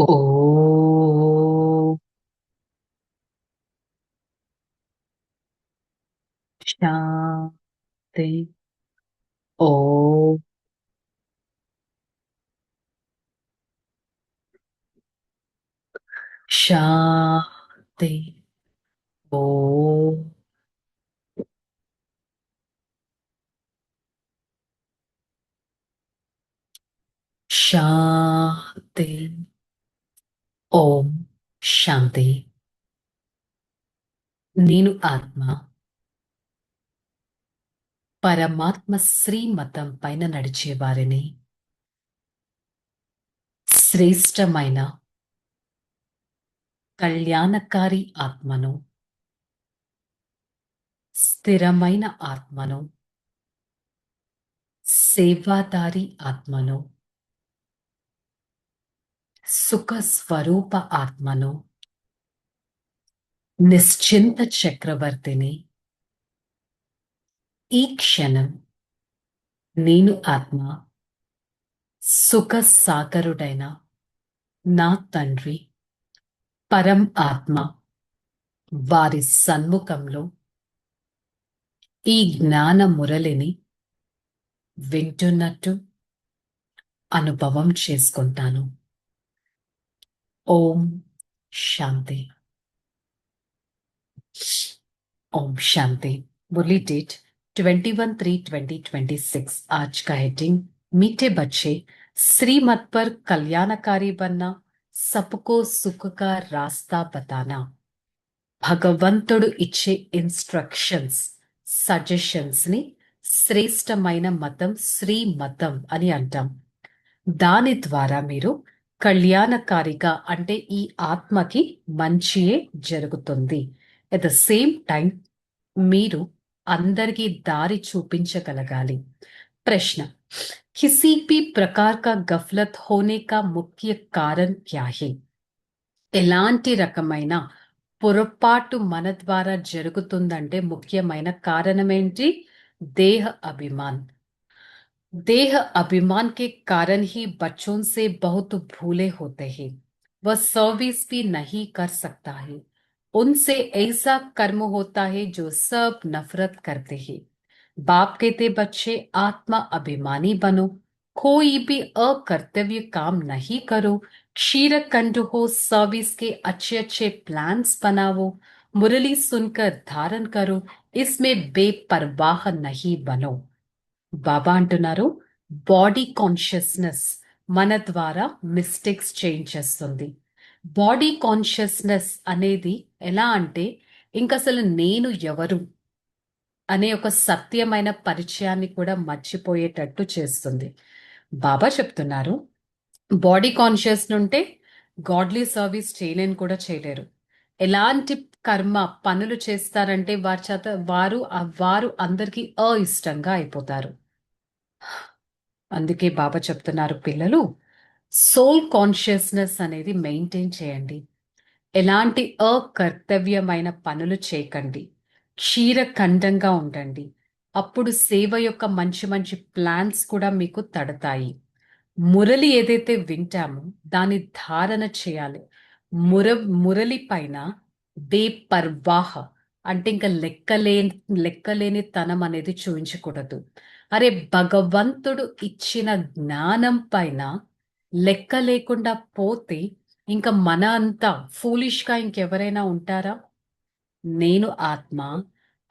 ఓం శాంతి. ఓం శాంతి. ఓం శాంతి. ఓం శాంతి. నేను ఆత్మ పరమాత్మ శ్రీమతం పైన నడిచేవారిని, శ్రేష్టమైన కళ్యాణకారి ఆత్మను, స్థిరమైన ఆత్మను, సేవాదారి ఆత్మను, సుఖ స్వరూప ఆత్మను, నిశ్చింత చక్రవర్తిని. ఈ క్షణం నేను ఆత్మ సుఖ సాగరుడైన నా తండ్రి పరం ఆత్మ వారి సన్ముఖంలో ఈ జ్ఞాన మురళిని వింటున్నట్టు అనుభవం చేసుకుంటాను. ఓం శాంతి. ओम शांति। मुरली डेट 21/3/2026। आज का हेडिंग मीठे बच्चे श्रीमत पर कल्याणकारी बनना, सबको सुख का रास्ता बताना। భగవంతుడు ఇచ్చే ఇన్స్ట్రక్షన్స్, సజెషన్స్ ని శ్రేష్టమైన మతం శ్రీ మతం అని అంటాం. దాని ద్వారా మీరు కళ్యాణకారిగా అంటే ఈ ఆత్మకి మంచియే జరుగుతుంది. ఎట్ ద సేమ్ టైం మీరు అందరికీ దారి చూపించగలగాలి. ప్రశ్న, किसी भी प्रकार का गफलत होने का मुख्य कारण क्या है? ఎలాంటి రకమైన పొరపాటు మన ద్వారా జరుగుతుందంటే ముఖ్యమైన కారణం ఏంటి? దేహ అభిమాన్. देह अभिमान के कारण ही बच्चों से बहुत भूले होते हैं। वह सर्विस भी नहीं कर सकता है। उनसे ऐसा कर्म होता है जो सब नफरत करते हैं। बाप कहते बच्चे आत्मा अभिमानी बनो, कोई भी अकर्तव्य काम नहीं करो, क्षीर कंठ हो, सर्विस के अच्छे अच्छे प्लान्स बनाओ, मुरली सुनकर धारण करो, इसमें बेपरवाह नहीं बनो। బాబా అంటున్నారు, బాడీ కాన్షియస్నెస్ మన ద్వారా మిస్టేక్స్ చేయించేస్తుంది. బాడీ కాన్షియస్నెస్ అనేది ఎలా అంటే ఇంక అసలు నేను ఎవరు అనే ఒక సత్యమైన పరిచయాన్ని కూడా మర్చిపోయేటట్టు చేస్తుంది. బాబా చెప్తున్నారు, బాడీ కాన్షియస్ నుంటే గాడ్లీ సర్వీస్ చేయలేని కూడా చేయలేరు. ఎలాంటి కర్మ పనులు చేస్తారంటే వారి చేత వారు అందరికీ అయిష్టంగా అయిపోతారు. అందుకే బాబా చెప్తున్నారు, పిల్లలు సోల్ కాన్షియస్నెస్ అనేది మెయింటైన్ చేయండి. ఎలాంటి అకర్తవ్యమైన పనులు చేయకండి. క్షీరఖండంగా ఉండండి. అప్పుడు సేవ యొక్క మంచి మంచి ప్లాన్స్ కూడా మీకు తడతాయి. మురళి ఏదైతే వింటామో దాన్ని ధారణ చేయాలి. ముర మురళి పైన బేపర్వాహ అంటే ఇంకా లెక్కలేని తనం అనేది చూపించకూడదు. అరే, భగవంతుడు ఇచ్చిన జ్ఞానం పైన లెక్క లేకుండా పోతే ఇంకా మన అంతా ఫూలిష్ గా ఇంకెవరైనా ఉంటారా? నేను ఆత్మ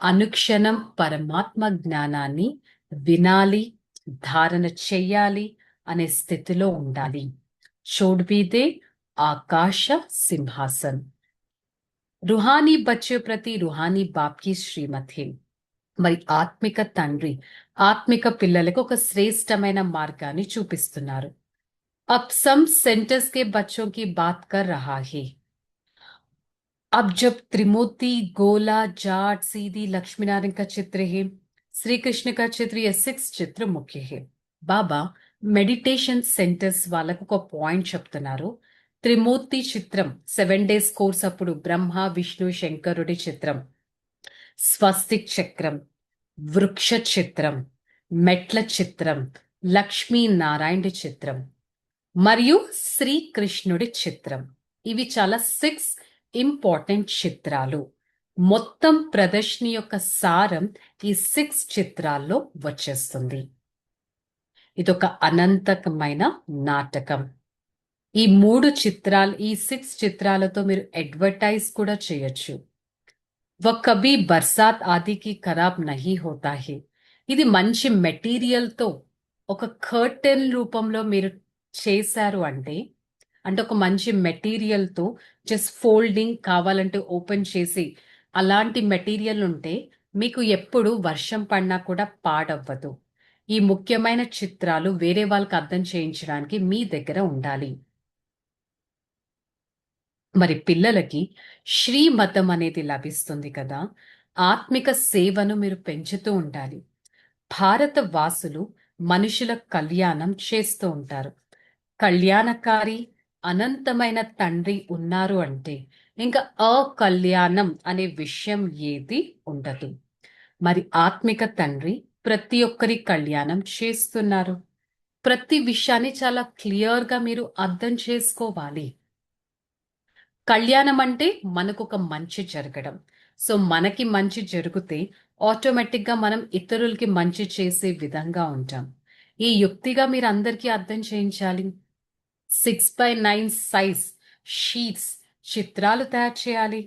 అనుక్షణం పరమాత్మ జ్ఞానాన్ని వినాలి, ధారణ చెయ్యాలి అనే స్థితిలో ఉండాలి. చోడ్బీదే ఆకాశ సింహాసన్. రుహానీ బచ్చే ప్రతి రుహానీ బాప్కి శ్రీమతి. మరి ఆత్మిక తండ్రి ఆత్మిక పిల్లలకు ఒక శ్రేష్టమైన మార్గాన్ని చూపిస్తున్నారు. अब सम सेंटर्स के बच्चों की बात कर रहा है। अब जब त्रिमूर्ति, गोला, जाट, सीधी, लक्ष्मी नारायण का चित्र है, श्री कृष्ण का चित्र, ये 6 चित्र मुख्य है. బాబా మెడిటేషన్ సెంటర్స్ వాళ్ళకు ఒక పాయింట్ చెప్తున్నారు. త్రిమూర్తి చిత్రం 7 days కోర్స్ అప్పుడు బ్రహ్మ, విష్ణు, శంకరుడి చిత్రం, స్వస్తిక్ చక్రం, వృక్ష చిత్రం, మెట్ల చిత్రం, లక్ష్మీ నారాయణ చిత్రం. మరియు శ్రీకృష్ణుడి చిత్రం. ఇవి చాలా 6 ఇంపార్టెంట్ చిత్రాలు. మొత్తం ప్రదర్శన యొక్క సారం ఈ 6 చిత్రాల్లో వచ్చేస్తుంది. ఇదొక అనంతకమైన నాటకం. ఈ 6 చిత్రాలతో మీరు అడ్వర్టైజ్ కూడా చేయొచ్చు. వ కభీ బర్సాత్ ఆదికి ఖరాబ్ నహీ హోతా హై. ఇది మంచి మెటీరియల్తో ఒక కర్టెన్ రూపంలో మీరు చేశారు అంటే ఒక మంచి మెటీరియల్తో జస్ట్ ఫోల్డింగ్ కావాలంటే ఓపెన్ చేసి అలాంటి మెటీరియల్ ఉంటే మీకు ఎప్పుడు వర్షం పడినా కూడా పాడవ్వదు. ఈ ముఖ్యమైన చిత్రాలు వేరే వాళ్ళకి అర్థం చేయించడానికి మీ దగ్గర ఉండాలి. మరి పిల్లలకి శ్రీమతం అనేది లభిస్తుంది కదా, ఆత్మిక సేవను మీరు పెంచుతూ ఉండాలి. భారత వాసులు మనుషుల కళ్యాణం చేస్తూ ఉంటారు. కళ్యాణకారి అనంతమైన తండ్రి ఉన్నారు అంటే ఇంకా అకళ్యాణం అనే విషయం ఏది ఉండదు. మరి ఆత్మిక తండ్రి ప్రతి ఒక్కరి కళ్యాణం చేస్తున్నారు. ప్రతి విషయాన్ని చాలా క్లియర్గా మీరు అర్థం చేసుకోవాలి. కళ్యాణం అంటే మనకు ఒక మంచి జరగడం. సో మనకి మంచి జరిగితే ఆటోమేటిక్గా మనం ఇతరులకి మంచి చేసే విధంగా ఉంటాం. ఈ యుక్తిగా మీరు అందరికీ అర్థం చేయించాలి. 6x9 సైజ్ షీట్స్ చిత్రాలు తయారు చేయాలి.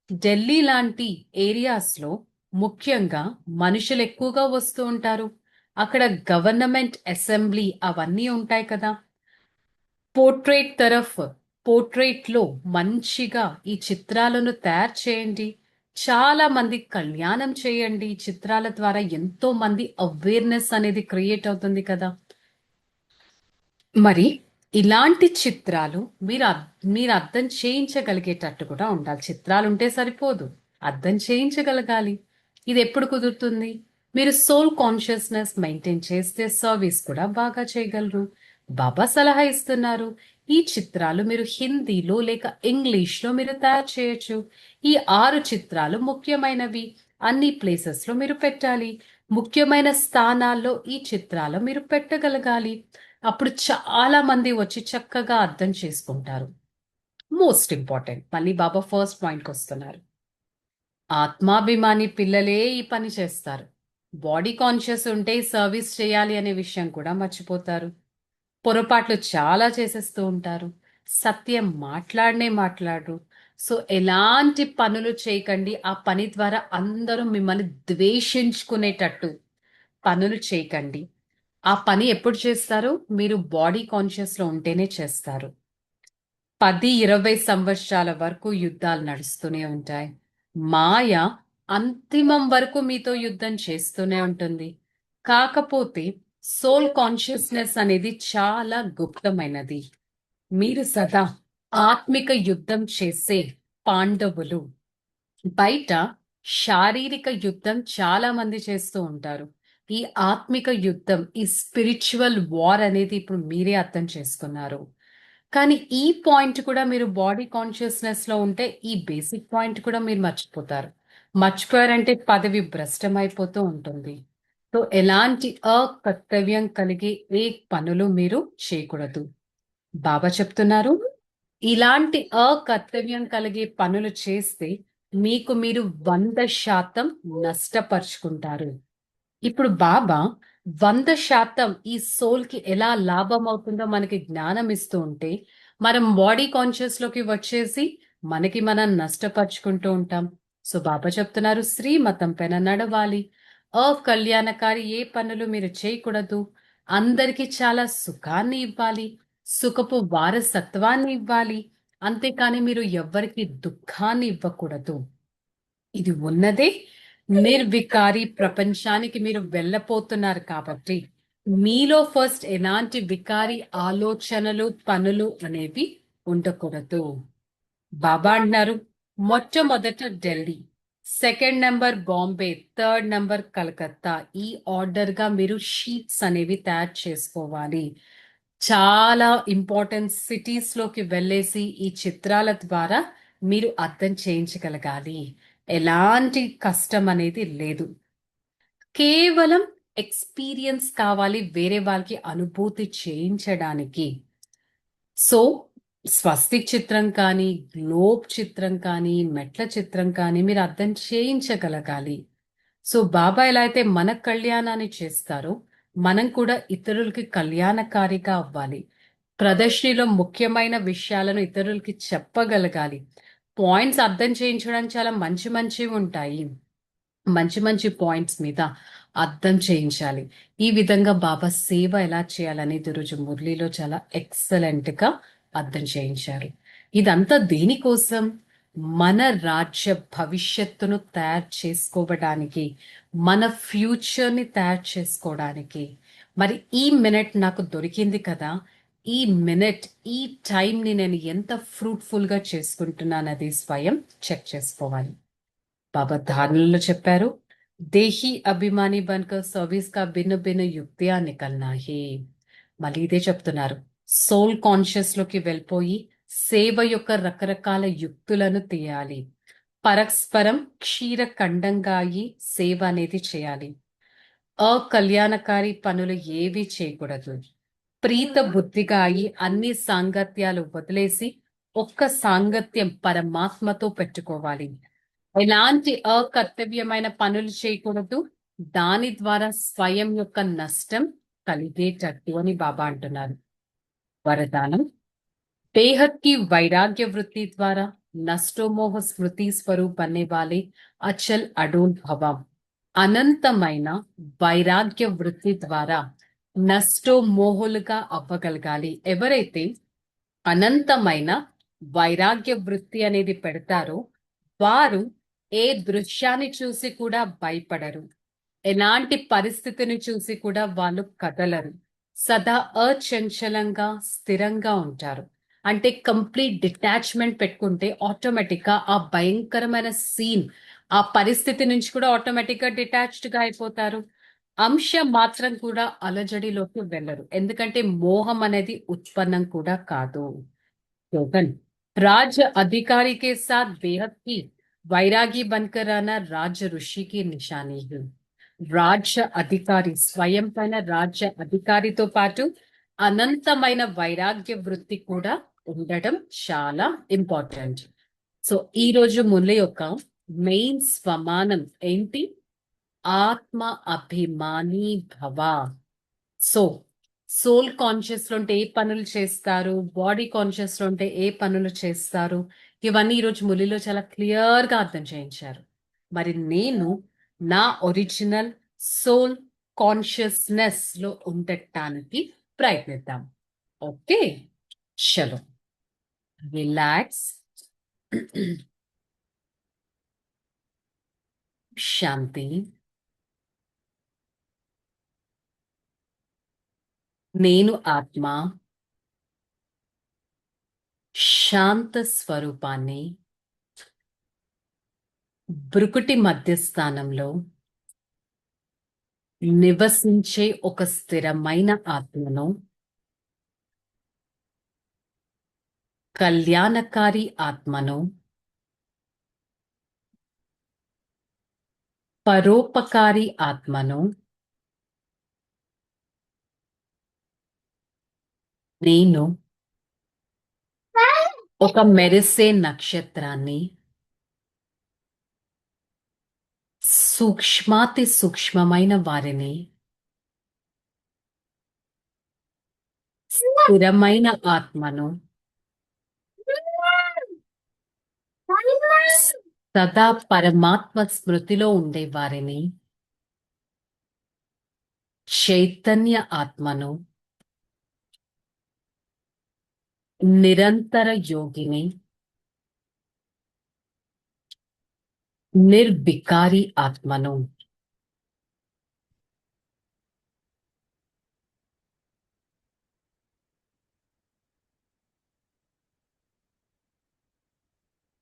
ఢిల్లీ లాంటి ఏరియాస్లో ముఖ్యంగా మనుషులు ఎక్కువగా వస్తూ ఉంటారు. అక్కడ గవర్నమెంట్ అసెంబ్లీ అవన్నీ ఉంటాయి కదా. పోర్ట్రేట్ లో మంచిగా ఈ చిత్రాలను తయారు చేయండి. చాలా మంది కళ్యాణం చేయండి. ఈ చిత్రాల ద్వారా ఎంతో మంది అవేర్నెస్ అనేది క్రియేట్ అవుతుంది కదా. మరి ఇలాంటి చిత్రాలు మీరు అర్థం చేయించగలిగేటట్టు కూడా ఉండాలి. చిత్రాలు ఉంటే సరిపోదు, అర్థం చేయించగలగాలి. ఇది ఎప్పుడు కుదురుతుంది? మీరు సోల్ కాన్షియస్నెస్ మెయింటైన్ చేస్తే సర్వీస్ కూడా బాగా చేయగలరు. బాబా సలహా ఇస్తున్నారు, ఈ చిత్రాలు మీరు హిందీలో లేక ఇంగ్లీష్లో మీరు తయారు చేయొచ్చు. ఈ 6 చిత్రాలు ముఖ్యమైనవి. అన్ని ప్లేసెస్ లో మీరు పెట్టాలి. ముఖ్యమైన స్థానాల్లో ఈ చిత్రాలు మీరు పెట్టగలగాలి. అప్పుడు చాలా మంది వచ్చి చక్కగా అర్థం చేసుకుంటారు. మోస్ట్ ఇంపార్టెంట్, మళ్ళీ బాబా ఫస్ట్ పాయింట్కి వస్తున్నారు. ఆత్మాభిమాని పిల్లలే ఈ పని చేస్తారు. బాడీ కాన్షియస్ ఉంటే సర్వీస్ చేయాలి అనే విషయం కూడా మర్చిపోతారు. పొరపాట్లు చాలా చేసేస్తూ ఉంటారు. సత్యం మాట్లాడరు. సో ఎలాంటి పనులు చేయకండి. ఆ పని ద్వారా అందరూ మిమ్మల్ని ద్వేషించుకునేటట్టు పనులు చేయకండి. ఆ పని ఎప్పుడు చేస్తారు? మీరు బాడీ కాన్షియస్ లో ఉంటేనే చేస్తారు. 10-20 సంవత్సరాల వరకు యుద్ధాలు నడుస్తూనే ఉంటాయి. మాయ అంతిమం వరకు మీతో యుద్ధం చేస్తూనే ఉంటుంది. కాకపోతే సోల్ కాన్షియస్నెస్ అనేది చాలా గుప్తమైనది. మీరు సదా ఆత్మిక యుద్ధం చేసే పాండవులు. బయట శారీరక యుద్ధం చాలా మంది చేస్తూ ఉంటారు. ఈ ఆత్మిక యుద్ధం, ఈ స్పిరిచువల్ వార్ అనేది ఇప్పుడు మీరే అర్థం చేసుకున్నారు. కానీ ఈ పాయింట్ కూడా మీరు బాడీ కాన్షియస్నెస్ లో ఉంటే ఈ బేసిక్ పాయింట్ కూడా మీరు మర్చిపోతారు. మర్చిపోయారంటే పదవి భ్రష్టం అయిపోతూ ఉంటుంది. సో ఎలాంటి అకర్తవ్యం కలిగే ఏ పనులు మీరు చేయకూడదు. బాబా చెప్తున్నారు, ఇలాంటి అకర్తవ్యం కలిగే పనులు చేస్తే మీకు మీరు 100% నష్టపరుచుకుంటారు. ఇప్పుడు బాబా 100% ఈ సోల్ కి ఎలా లాభం అవుతుందో మనకి జ్ఞానం ఇస్తూ ఉంటే మనం బాడీ కాన్షియస్ లోకి వచ్చేసి మనకి మనం నష్టపరుచుకుంటూ ఉంటాం. సో బాబా చెప్తున్నారు, శ్రీమతం పైన నడవాలి. అకళ్యాణకారి ఏ పనులు మీరు చేయకూడదు. అందరికీ చాలా సుఖాన్ని ఇవ్వాలి, సుఖపు వారసత్వాన్ని ఇవ్వాలి. అంతేకాని మీరు ఎవ్వరికి దుఃఖాన్ని ఇవ్వకూడదు. ఇది ఉన్నదే నిర్వికారి ప్రపంచానికి మీరు వెళ్ళపోతున్నారు కాబట్టి మీలో ఫస్ట్ ఎలాంటి వికారి ఆలోచనలు పనులు అనేవి ఉండకూడదు. బాబా అంటున్నారు, మొట్టమొదట Delhi, second number Bombay, third number Calcutta. ఈ ఆర్డర్ గా మీరు షీట్స్ అనేవి తయారు చేసుకోవాలి. చాలా ఇంపార్టెంట్ సిటీస్ లోకి వెళ్ళేసి ఈ చిత్రాల ద్వారా మీరు అర్థం చేయించగలగాలి. ఎలాంటి కష్టం అనేది లేదు. కేవలం ఎక్స్పీరియన్స్ కావాలి వేరే వాళ్ళకి అనుభూతి చేయించడానికి. సో స్వస్తిక్ చిత్రం కానీ, గ్లోబ్ చిత్రం కానీ, మెట్ల చిత్రం కానీ మీరు అర్థం చేయించగలగాలి. సో బాబా ఎలా అయితే మన కళ్యాణాన్ని చేస్తారో మనం కూడా ఇతరులకి కళ్యాణకారిగా అవ్వాలి. ప్రదర్శనలో ముఖ్యమైన విషయాలను ఇతరులకి చెప్పగలగాలి. పాయింట్స్ అర్థం చేయించడానికి చాలా మంచి మంచివి ఉంటాయి. మంచి మంచి పాయింట్స్ మీద అర్థం చేయించాలి. ఈ విధంగా బాబా సేవ ఎలా చేయాలనేది ఈరోజు మురళిలో చాలా ఎక్సలెంట్ గా అర్థం చేయించారు. ఇదంతా దేనికోసం? మన రాజ్య భవిష్యత్తును తయారు చేసుకోవడానికి, మన ఫ్యూచర్ ని తయారు చేసుకోవడానికి. మరి ఈ మినిట్ నాకు దొరికింది కదా, ఈ మినిట్, ఈ టైం ని నేను ఎంత ఫ్రూట్ఫుల్ గా చేసుకుంటున్నానది స్వయం చెక్ చేసుకోవాలి. बाबा धारणలో చెప్పారు, దేహి అభిమాని బన్కర్ సర్వీస్ కా భిన్న భిన్న యుక్తియా నికల్నా హే. మళ్ళీ ఇదే చెప్తున్నారు. సోల్ కాన్షియస్ లోకి వెళ్ళిపోయి సేవ యొక్క రకరకాల యుక్తులను తీయాలి. పరస్పరం క్షీర ఖండంగా అయి సేవ అనేది చేయాలి. అకల్యాణకారి పనులు ఏవి చేయకూడదు. ప్రీత బుద్ధిగా అయి అన్ని సాంగత్యాలు వదిలేసి ఒక్క సాంగత్యం పరమాత్మతో పెట్టుకోవాలి. ఎలాంటి అకర్తవ్యమైన పనులు చేయకూడదు. దాని ద్వారా స్వయం యొక్క నష్టం కలిగేటట్టు అని బాబా అంటున్నారు. వరదానం: बेहद की वैराग्य वृत्ति द्वारा नष्टोमोह स्मृति स्वरूप बनने वाले अचल अडोल भवम. అనంతమైన వైరాగ్య వృత్తి ద్వారా నష్టోమోహులుగా అవ్వగలగాలి. ఎవరైతే అనంతమైన వైరాగ్య వృత్తి అనేది పెడతారో వారు ఏ దృశ్యాన్ని చూసి కూడా భయపడరు. ఎలాంటి పరిస్థితిని చూసి కూడా వాళ్ళు కదలరు. సదా అచంచలంగా స్థిరంగా ఉంటారు. అంటే కంప్లీట్ డిటాచ్మెంట్ పెట్టుకుంటే ఆటోమేటిక్ గా ఆ భయంకరమైన సీన్, ఆ పరిస్థితి నుంచి కూడా ఆటోమేటిక్ గా డిటాచ్డ్ గా అయిపోతారు. అంశం మాత్రం కూడా అలజడిలోకి వెళ్ళరు. ఎందుకంటే మోహం అనేది ఉత్పన్నం కూడా కాదు. स्लोगन: राज्य अधिकारी के साथ बेहद की वैरागी बनकर आना राज्य ऋषि की निशानी है. రాజ్య అధికారి స్వయం పైన రాజ్య అధికారితో పాటు అనంతమైన వైరాగ్య వృత్తి కూడా ఉండడం చాలా ఇంపార్టెంట్. సో ఈ రోజు మురళి యొక్క మెయిన్ స్వమానం ఏంటి? ఆత్మ అభిమాని భవ. సో సోల్ కాన్షియస్ లో ఉంటే ఏ పనులు చేస్తారు, బాడీ కాన్షియస్ లో ఉంటే ఏ పనులు చేస్తారు, ఇవన్నీ ఈరోజు మురళిలో చాలా క్లియర్ గా అర్థం చేయించారు. మరి నేను నా ఒరిజినల్ సోల్ కాన్షియస్నెస్ లో ఉండటానికి ప్రయత్నిద్దాం. ఓకే, చలో రిలాక్స్, శాంతి. నేను ఆత్మ శాంత స్వరూపాన్ని బ్రుకుటి మధ్యస్థానంలో నివసించే ఒక స్థిరమైన ఆత్మను, కళ్యాణకారి ఆత్మను, పరోపకారి ఆత్మను నేను ఒక మెరిసే నక్షత్రాన్ని, సూక్ష్మాతి సూక్ష్మమైన వారిని, స్థిరమైన ఆత్మను, సదా పరమాత్మ స్మృతిలో ఉండే వారిని, చైతన్య ఆత్మను, నిరంతర యోగిని, నిర్వికారి ఆత్మను